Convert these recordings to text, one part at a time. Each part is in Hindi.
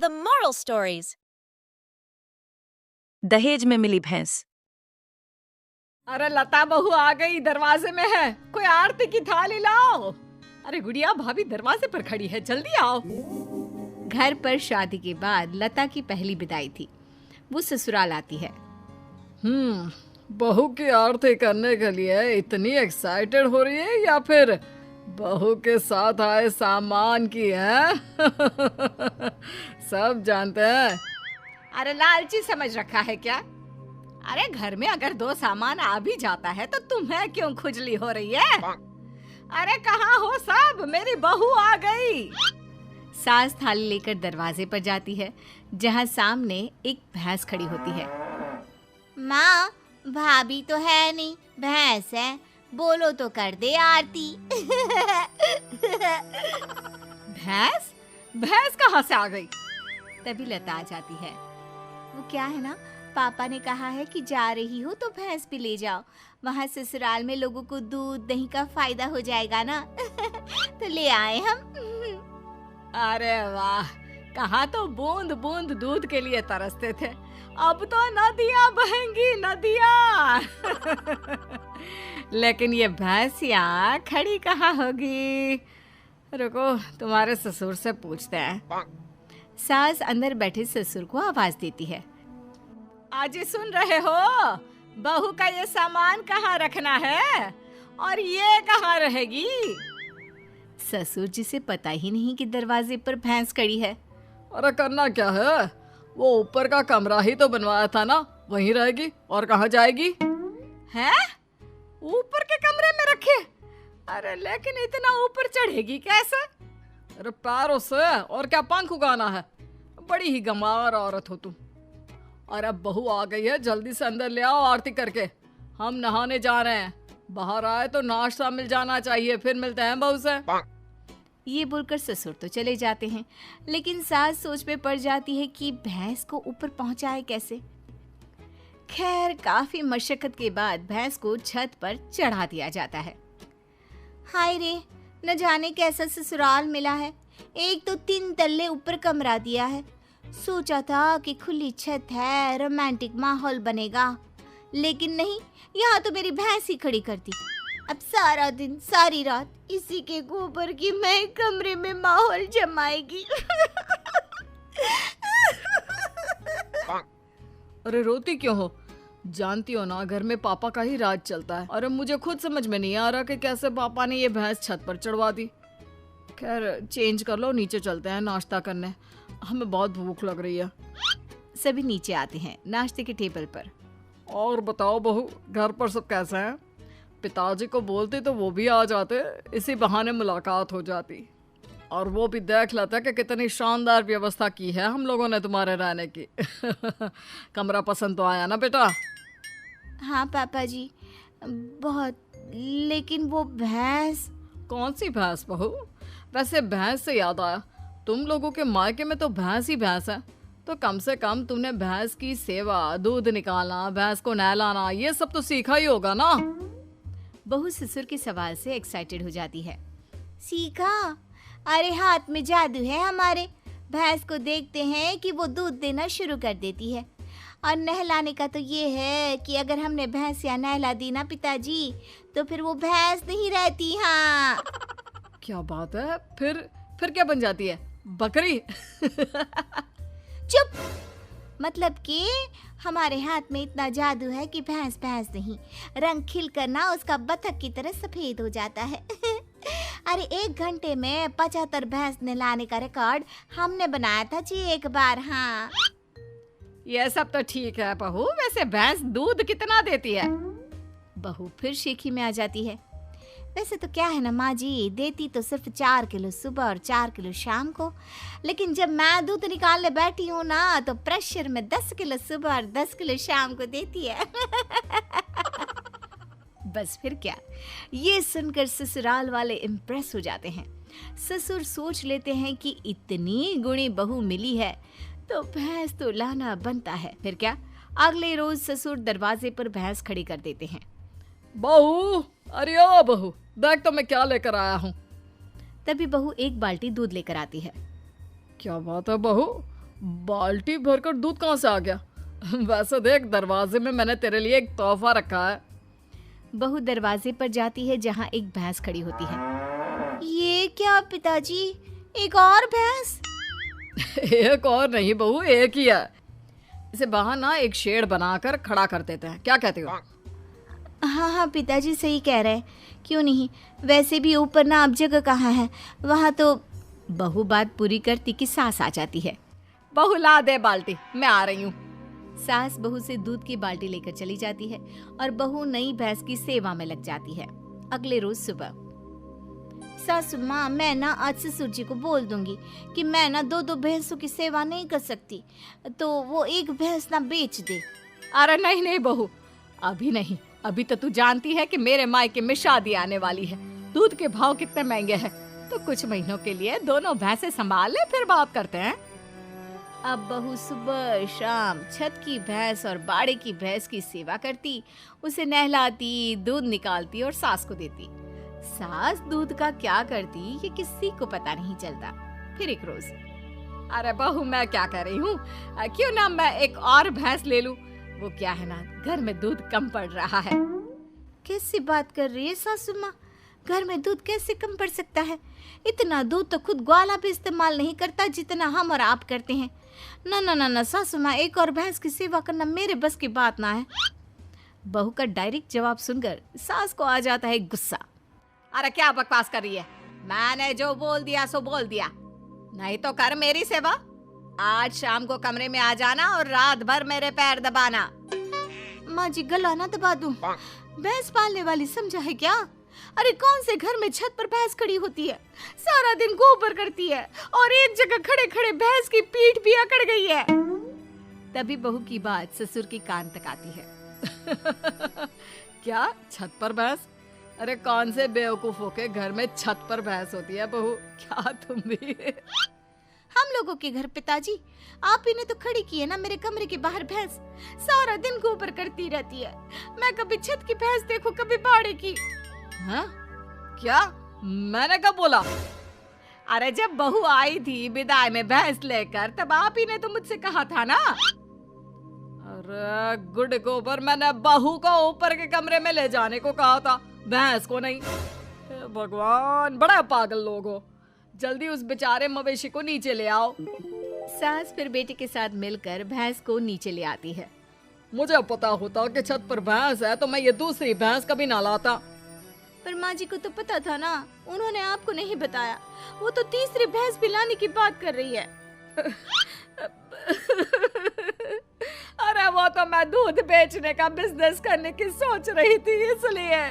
The moral stories. दहेज में मिली भैंस। अरे लता बहू आ गई, दरवाजे में है। कोई आरती की थाली लाओ। अरे गुड़िया भाभी दरवाजे पर खड़ी है, जल्दी आओ। घर पर शादी के बाद लता की पहली विदाई थी। वो ससुराल आती है। बहू की आरती करने के लिए इतनी एक्साइटेड हो रही है या फिर बहू के साथ आए सामान की है? सब जानते हैं। अरे लालची समझ रखा है क्या? अरे घर में अगर दो सामान आ भी जाता है तो तुम्हें क्यों खुजली हो रही है? अरे कहाँ हो सब? मेरी बहू आ गई। सास थाली लेकर दरवाजे पर जाती है, जहाँ सामने एक भैंस खड़ी होती है। माँ, भाभी तो है नहीं, भैंस है। बोलो तो कर दे आरती। भैंस? भैंस कहाँ से आ गई? तभी लता आ जाती है। वो क्या है ना, पापा ने कहा है कि जा रही हो तो भैंस भी ले जाओ। वहाँ ससुराल में लोगों को दूध दही का फायदा हो जाएगा ना। तो ले आए हम। अरे वाह, कहाँ तो बूंद बूंद दूध के लिए तरसते थे, अब तो नदियाँ बहेंगी नदियाँ। लेकिन ये भैंसिया खड़ी कहाँ होगी? रुको, तुम्हारे ससुर से पूछते हैं। सास अंदर बैठे ससुर को आवाज देती है। आज सुन रहे हो? बहू का ये सामान कहाँ रखना है और ये कहाँ रहेगी? ससुर जी से पता ही नहीं कि दरवाजे पर भैंस खड़ी है। अरे करना क्या है, वो ऊपर का कमरा ही तो बनवाया था ना, वहीं रहेगी और कहाँ जाएगी? हैं? ऊपर के कमरे में रखे? अरे लेकिन इतना ऊपर चढ़ेगी कैसे? अरे पैरों से, और क्या पंख उगाना है? बड़ी ही गंवार औरत हो तुम। और अब बहू आ गई है, जल्दी से अंदर ले आओ आरती करके। हम नहाने जा रहे हैं, बाहर आए तो नाश्ता मिल जाना चाहिए, फिर मिलते हैं बहू से। ये बोलकर ससुर तो चले जाते हैं, लेकिन सास सोच में पड़ जाती है कि भैंस को ऊपर पहुंचाए कैसे। खैर काफी मशक्कत के बाद भैंस को छत पर चढ़ा दिया जाता है। हाय रे, न जाने कैसा ससुराल मिला है। एक तो 3 तल्ले ऊपर कमरा दिया है। सोचा था कि खुली छत है, रोमांटिक माहौल बनेगा, लेकिन नहीं, यहाँ तो मेरी भैंस ही खड़ी कर दी। अब सारा दिन सारी रात इसी के गोबर की मैं कमरे में माहौल जमाएगी। अरे रोती क्यों हो? जानती हो ना, घर में पापा का ही राज चलता है। अरे मुझे खुद समझ में नहीं आ रहा कि कैसे पापा ने ये भैंस छत पर चढ़वा दी। खैर चेंज कर लो, नीचे चलते हैं नाश्ता करने, हमें बहुत भूख लग रही है। सभी नीचे आते हैं नाश्ते के टेबल पर। और बताओ बहू, घर पर सब कैसे हैं? पिताजी को बोलते तो वो भी आ जाते, इसी बहाने मुलाकात हो जाती, और वो भी देख लेते कि कितनी शानदार व्यवस्था की है हम लोगों ने तुम्हारे रहने की। कमरा पसंद तो आया ना बेटा? हाँ पापा जी, बहुत। लेकिन वो भैंस। कौन सी भैंस बहू? वैसे भैंस से याद आया, तुम लोगों के मायके में तो भैंस ही भैंस है, तो कम से कम तुमने भैंस की सेवा, दूध निकालना, भैंस को नहलाना, ये सब तो सीखा ही होगा ना? बहू ससुर के सवाल से एक्साइटेड हो जाती है। सीखा? अरे हाथ में जादू है हमारे। भैंस को देखते हैं कि वो दूध देना शुरू कर देती है, और नहलाने का तो ये है कि अगर हमने भैंस या नहला दी ना पिताजी, तो फिर वो भैंस नहीं रहती। हाँ। क्या बात है? फिर क्या बन जाती है? बकरी? चुप। मतलब कि हमारे हाथ में इतना जादू है कि भैंस भैंस नहीं, रंग खिल कर ना उसका बतख की तरह सफेद हो जाता है। अरे 1 घंटे में 75 भैंस नहलाने का रिकॉर्ड हमने बनाया था जी एक बार। हाँ, ये सब तो ठीक है बहू, वैसे भैंस दूध कितना देती है? बहू फिर शीखी में आ जाती है। वैसे तो क्या है ना माँ जी, देती तो सिर्फ 4 किलो सुबह और 4 किलो शाम को, लेकिन जब मैं दूध निकालने बैठी हूँ ना, तो प्रेशर में 10 किलो सुबह और 10 किलो शाम को देती है। बस फिर क्या, ये सुनकर ससुराल वाले इम्प्रेस हो जाते हैं। ससुर सोच लेते हैं कि इतनी गुणी बहू मिली है तो भैंस तो लाना बनता है। फिर क्या, अगले रोज ससुर दरवाजे पर भैंस खड़ी कर देते हैं। बहू, अरे ओ बहू, देख तो मैं क्या लेकर आया हूँ। तभी बहू एक बाल्टी दूध लेकर आती है। क्या बात है बहू, बाल्टी भरकर दूध कहाँ से आ गया? वैसे देख, दरवाजे में मैंने तेरे लिए एक तोहफा रखा है। बहू दरवाजे पर जाती है जहाँ एक भैंस खड़ी होती है। ये क्या पिताजी, एक और भैंस? एक और नहीं बहू, एक ही है। इसे बाहर ना एक शेड बनाकर खड़ा कर देते हैं, क्या कहते हो? हाँ हाँ पिताजी सही कह रहे हैं, क्यों नहीं। वैसे भी ऊपर ना अब जगह कहाँ है, वहाँ तो। बहू बात पूरी करती कि सास आ जाती है। बहू ला दे बाल्टी, मैं आ रही हूँ। सास बहू से दूध की बाल्टी लेकर चली जाती है और बहू नई भैंस की सेवा में लग जाती है। अगले रोज सुबह, सासू माँ मैं ना आज ससुर जी को बोल दूंगी कि मैं ना दो दो भैंसों की सेवा नहीं कर सकती, तो वो एक भैंस ना बेच दे। अरे नहीं नहीं बहू, अभी नहीं। अभी तो तू जानती है कि मेरे मायके में शादी आने वाली है। दूध के भाव कितने महंगे हैं, तो कुछ महीनों के लिए दोनों भैंसें संभाल ले, फिर बात करते हैं। अब बहू सुबह शाम छत की भैंस और बाड़े की भैंस की सेवा करती, उसे नहलाती, दूध निकालती और सास को देती। सास दूध का क्या करती ये किसी को पता नहीं चलता। फिर एक रोज, अरे बहू मैं क्या कर रही हूँ, क्यों ना मैं एक और भैंस ले लूं। वो क्या है ना, घर में दूध कम पड़ रहा है। कैसी बात कर रही है सासू माँ, घर में दूध कैसे कम पड़ सकता है? इतना दूध तो खुद ग्वाला भी इस्तेमाल नहीं करता जितना हम और आप करते हैं। ना ना ना ना सासू माँ, एक और भैंस की सेवा करना मेरे बस की बात ना है। बहू का डायरेक्ट जवाब सुनकर सास को आ जाता है गुस्सा। अरे क्या बकवास कर रही है, मैंने जो बोल दिया सो बोल दिया, नहीं तो कर मेरी सेवा। आज शाम को कमरे में आ जाना और रात भर मेरे पैर दबाना। माँ जी गला ना दबा दूं, भैंस पालने वाली समझा है क्या? अरे कौन से घर में छत पर भैंस खड़ी होती है, सारा दिन गोबर करती है और एक जगह खड़े खड़े भैंस की पीठ भी अकड़ गई है। तभी बहू की बात ससुर की कान तक आती है। क्या छत पर भैंस? अरे कौन से बेवकूफों के घर में छत पर भैंस होती है बहू, क्या तुम भी? हम लोगों के घर पिताजी, आप ही ने तो खड़ी की है ना मेरे कमरे के बाहर भैंस, सारा दिन गोबर करती रहती है। मैं कभी छत की भैंस देखूं, कभी बाड़े की। हाँ? क्या? मैंने कब बोला? अरे जब बहू आई थी विदाई में भैंस लेकर, तब आप ही ने तो मुझसे कहा था ना। अरे गुड गोबर, मैंने बहू को ऊपर के कमरे में ले जाने को कहा था, भैंस को नहीं। भगवान, बड़ा पागल लोग हो। जल्दी उस बेचारे मवेशी को नीचे ले आओ। सास फिर बेटे के साथ मिलकर भैंस को नीचे ले आती है। मुझे पता होता कि छत पर भैंस है तो मैं ये दूसरी भैंस कभी ना लाता। पर माँ जी को तो पता था ना, उन्होंने आपको नहीं बताया। वो तो तीसरी भैंस भी लाने की बात कर रही है। अरे वो तो मैं दूध बेचने का बिजनेस करने की सोच रही थी, इसलिए।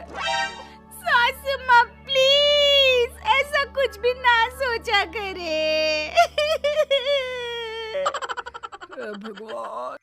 सासू माँ प्लीज ऐसा कुछ भी ना सोचा करे। भगवान।